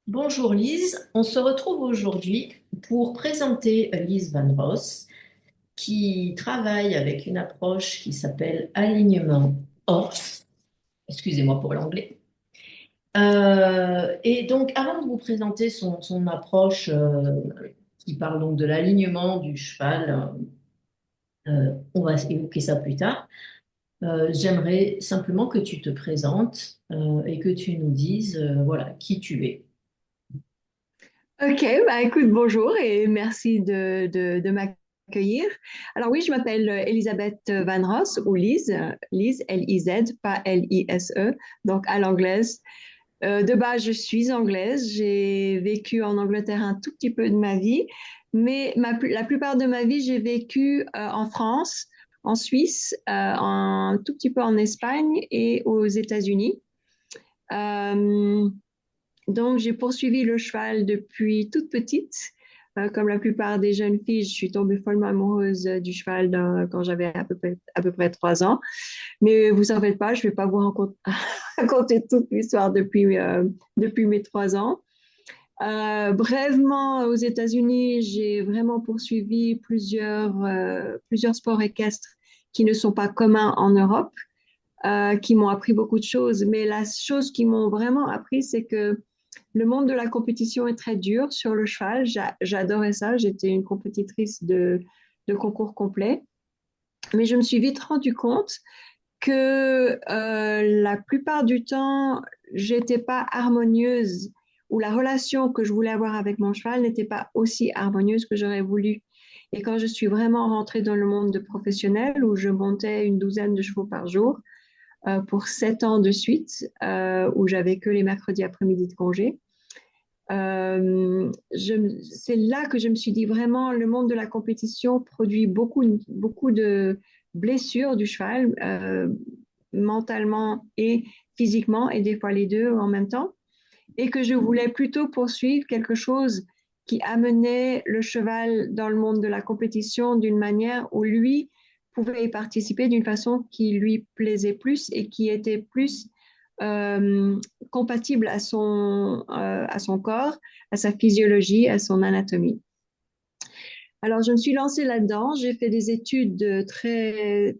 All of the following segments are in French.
Bonjour Lise, on se retrouve aujourd'hui pour présenter Lise Van Ross qui travaille avec une approche qui s'appelle alignement ORS, excusez-moi pour l'anglais. Et donc avant de vous présenter son approche qui parle donc de l'alignement du cheval, on va évoquer ça plus tard. J'aimerais simplement que tu te présentes et que tu nous dises voilà, qui tu es. Ok, bah écoute, bonjour et merci de m'accueillir. Alors oui, je m'appelle Elisabeth Van Ross ou Lise, Lise, L-I-Z, pas L-I-S-E, donc à l'anglaise. De base, je suis anglaise, j'ai vécu en Angleterre un tout petit peu de ma vie, mais la plupart de ma vie, j'ai vécu en France, en Suisse, un tout petit peu en Espagne et aux États-Unis. Euh, donc, j'ai poursuivi le cheval depuis toute petite. Comme la plupart des jeunes filles, je suis tombée follement amoureuse du cheval quand j'avais à peu près 3 ans. Mais vous en faites pas, je ne vais pas vous raconter toute l'histoire depuis mes 3 ans. Brièvement, aux États-Unis, j'ai vraiment poursuivi plusieurs sports équestres qui ne sont pas communs en Europe, qui m'ont appris beaucoup de choses. Mais la chose qui m'ont vraiment appris, c'est que le monde de la compétition est très dur sur le cheval. J'adorais ça. J'étais une compétitrice de concours complet. Mais je me suis vite rendu compte que la plupart du temps, j'étais pas harmonieuse ou la relation que je voulais avoir avec mon cheval n'était pas aussi harmonieuse que j'aurais voulu. Et quand je suis vraiment rentrée dans le monde de professionnel où je montais une douzaine de chevaux par jour pour 7 ans de suite, où j'avais que les mercredis après-midi de congé, c'est là que je me suis dit vraiment, le monde de la compétition produit beaucoup de blessures du cheval, mentalement et physiquement, et des fois les deux en même temps, et que je voulais plutôt poursuivre quelque chose qui amenait le cheval dans le monde de la compétition d'une manière où lui pouvait y participer d'une façon qui lui plaisait plus et qui était plus euh, compatible à son corps, à sa physiologie, à son anatomie. Alors, je me suis lancée là-dedans. J'ai fait des études très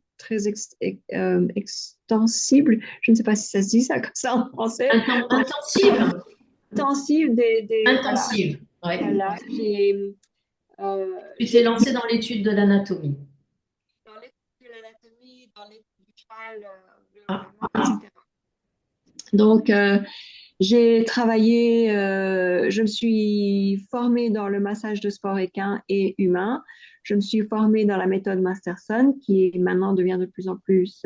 extensibles. Je ne sais pas si ça se dit ça comme ça en français. Intensive? Intensives, voilà. Intensive, ouais. Voilà, Tu t'es j'ai lancé dans l'étude de l'anatomie. dans l'étude de l'anatomie, dans l'étude du cheval, Ah, globalement, etc. Donc, j'ai travaillé, je me suis formée dans le massage de sport équin et humain. Je me suis formée dans la méthode Masterson, qui maintenant devient de plus en plus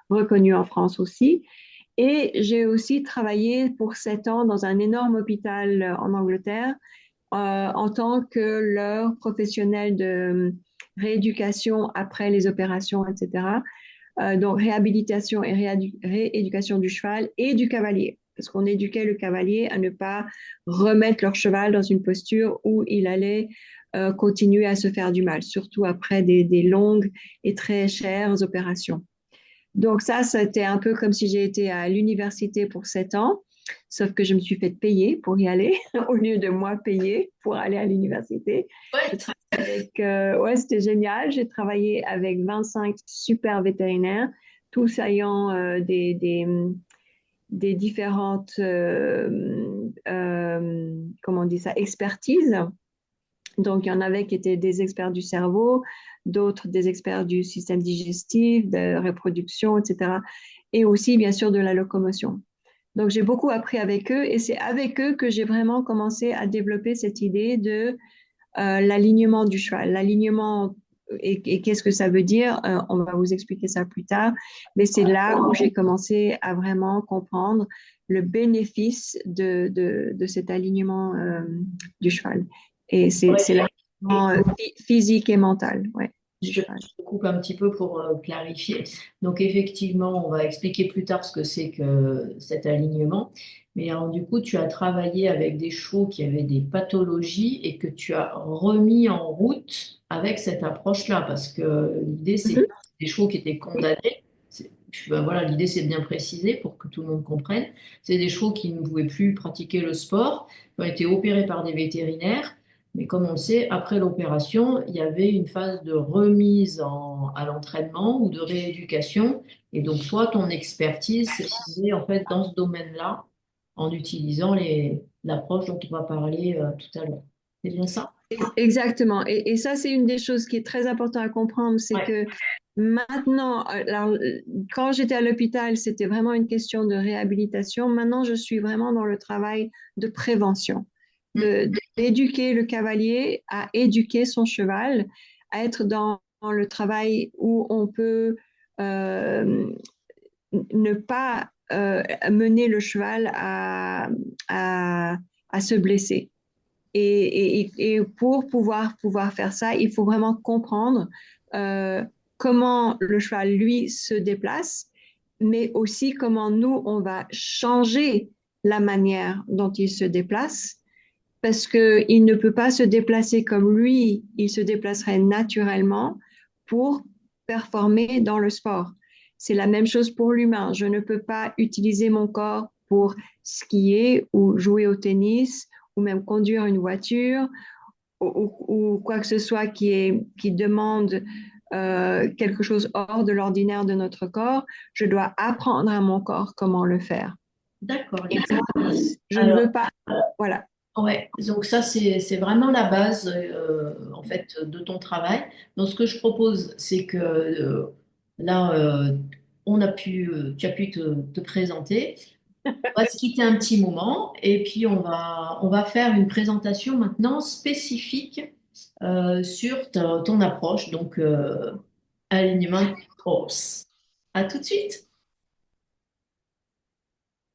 reconnue en France aussi. Et j'ai aussi travaillé pour 7 ans dans un énorme hôpital en Angleterre en tant que leur professionnel de rééducation après les opérations, etc. Donc réhabilitation et rééducation du cheval et du cavalier. Parce qu'on éduquait le cavalier à ne pas remettre leur cheval dans une posture où il allait continuer à se faire du mal, surtout après des longues et très chères opérations. Donc ça, c'était un peu comme si j'ai été à l'université pour 7 ans, sauf que je me suis fait payer pour y aller au lieu de moi payer pour aller à l'université. chouette. Ouais, c'était génial. J'ai travaillé avec 25 super vétérinaires, tous ayant des différentes, comment on dit ça, expertises. Donc, il y en avait qui étaient des experts du cerveau, d'autres des experts du système digestif, de reproduction, etc. Et aussi, bien sûr, de la locomotion. Donc, j'ai beaucoup appris avec eux et c'est avec eux que j'ai vraiment commencé à développer cette idée de l'alignement du cheval. L'alignement, et qu'est-ce que ça veut dire? On va vous expliquer ça plus tard, mais c'est là où j'ai commencé à vraiment comprendre le bénéfice de cet alignement du cheval. Et c'est Ouais. l'alignement physique et mental, ouais, du cheval. Je te coupe un petit peu pour clarifier. Donc effectivement, on va expliquer plus tard ce que c'est que cet alignement. Mais alors, du coup, tu as travaillé avec des chevaux qui avaient des pathologies et que tu as remis en route avec cette approche-là, parce que l'idée, c'est Mhm. des chevaux qui étaient condamnés. ben voilà, l'idée c'est de bien préciser pour que tout le monde comprenne. C'est des chevaux qui ne pouvaient plus pratiquer le sport, qui ont été opérés par des vétérinaires. Mais comme on le sait, après l'opération, il y avait une phase de remise à l'entraînement ou de rééducation. Et donc, toi, ton expertise, c'est en fait dans ce domaine-là, en utilisant l'approche dont on va parler tout à l'heure. C'est bien ça? Exactement. Et ça, c'est une des choses qui est très importante à comprendre, c'est Ouais. que maintenant, alors, quand j'étais à l'hôpital, c'était vraiment une question de réhabilitation. Maintenant, je suis vraiment dans le travail de prévention, Mm. d'éduquer le cavalier à éduquer son cheval, à être dans le travail où on peut euh, ne pas mener le cheval à, à se blesser. Et pour pouvoir faire ça, il faut vraiment comprendre euh, comment le cheval, lui, se déplace, mais aussi comment nous, on va changer la manière dont il se déplace, parce qu'il ne peut pas se déplacer comme lui, il se déplacerait naturellement pour performer dans le sport. C'est la même chose pour l'humain. Je ne peux pas utiliser mon corps pour skier ou jouer au tennis ou même conduire une voiture ou quoi que ce soit qui demande quelque chose hors de l'ordinaire de notre corps. Je dois apprendre à mon corps comment le faire. D'accord. Et moi, je ne veux Alors, pas. Voilà. ouais, donc ça, c'est vraiment la base, en fait, de ton travail. Donc, ce que je propose, c'est que là, tu as pu te présenter. On va se quitter un petit moment et puis on va faire une présentation maintenant spécifique sur ton approche, donc alignement horse. À tout de suite.